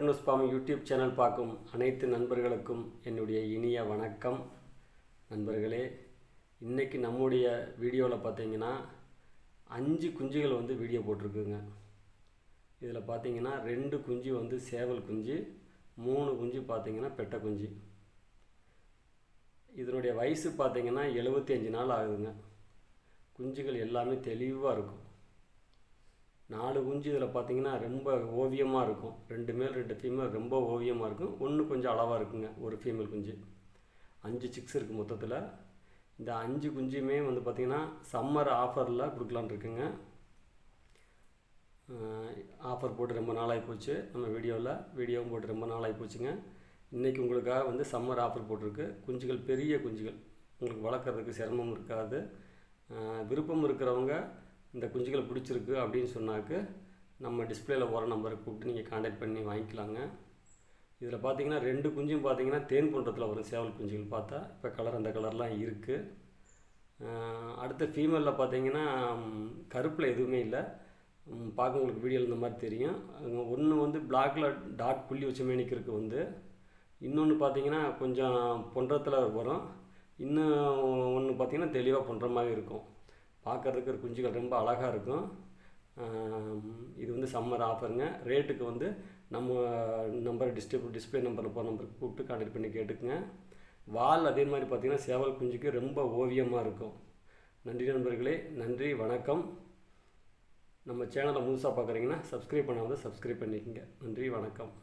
Pet farm YouTube channel பார்க்கும் அனைத்து நண்பர்களுக்கும் என்னுடைய இனிய வணக்கம். நண்பர்களே, இன்றைக்கி நம்முடைய வீடியோவில் பார்த்தீங்கன்னா 5 குஞ்சுகள் வந்து வீடியோ போட்டிருக்குங்க. இதில் பார்த்தீங்கன்னா 2 குஞ்சு வந்து சேவல் குஞ்சு, 3 குஞ்சு பார்த்தீங்கன்னா பெட்டை குஞ்சு. இதனுடைய வயசு பார்த்தீங்கன்னா 75 நாள் ஆகுதுங்க. குஞ்சுகள் எல்லாமே தெளிவாக இருக்கும். 4 குஞ்சு இதில் பார்த்தீங்கன்னா ரொம்ப ஓவியமாக இருக்கும். 2 மேல் 2 ஃபீமேல் ரொம்ப ஓவியமாக இருக்கும். ஒன்று கொஞ்சம் அளவாக இருக்குங்க, ஒரு ஃபீமேல் குஞ்சு. 5 சிக்ஸ் இருக்குது மொத்தத்தில். இந்த 5 குஞ்சுமே வந்து பார்த்திங்கன்னா சம்மர் ஆஃபரில் கொடுக்கலான்னு இருக்குங்க. ஆஃபர் போட்டு ரொம்ப நாளாகி போச்சு. நம்ம வீடியோவும் போட்டு ரொம்ப நாளாகி போச்சுங்க. இன்றைக்கி உங்களுக்காக வந்து சம்மர் ஆஃபர் போட்டிருக்கு. குஞ்சுகள் பெரிய குஞ்சுகள், உங்களுக்கு வளர்க்குறதுக்கு சிரமம் இருக்காது. விருப்பம் இருக்கிறவங்க இந்த குஞ்சுகள் பிடிச்சிருக்கு அப்படின்னு சொன்னாக்க நம்ம டிஸ்பிளேயில் வர நம்பரை கூப்பிட்டு நீங்கள் காண்டாக்ட் பண்ணி வாங்கிக்கலாங்க. இதில் பார்த்தீங்கன்னா 2 குஞ்சும் பார்த்தீங்கன்னா தேன் குன்றத்தில் வரும் சேவல் குஞ்சுகள். பார்த்தா இப்போ கலர் அந்த கலர்லாம் இருக்குது. அடுத்த ஃபீமேலில் பார்த்தீங்கன்னா கருப்பில் எதுவுமே இல்லை. பார்க்க உங்களுக்கு வீடியோவில் இந்த மாதிரி தெரியும். ஒன்று வந்து பிளாக்கில் டாட் புள்ளி வச்ச மேனிக்கு வந்து, இன்னொன்று பார்த்தீங்கன்னா கொஞ்சம் பொன்றத்தில் வரும். இன்னும் ஒன்று பார்த்தீங்கன்னா தெளிவாக பொன்ற மாதிரி இருக்கும். பார்க்குறதுக்கு ஒரு குஞ்சுகள் ரொம்ப அழகாக இருக்கும். இது வந்து சம்மர் ஆஃபருங்க. ரேட்டுக்கு வந்து நம்ம நம்பர் டிஸ்பிளே நம்பரில் போகிற நம்பருக்கு கூப்பிட்டு கான்டாக்ட் பண்ணி கேட்டுக்குங்க. வால் அதே மாதிரி பார்த்திங்கன்னா சேவல் குஞ்சுக்கு ரொம்ப ஓவியமாக இருக்கும். நன்றி நண்பர்களே, நன்றி, வணக்கம். நம்ம சேனலை முழுசாக பார்க்குறீங்கன்னா சப்ஸ்கிரைப் பண்ணாமல் சப்ஸ்கிரைப் பண்ணிக்கோங்க. நன்றி, வணக்கம்.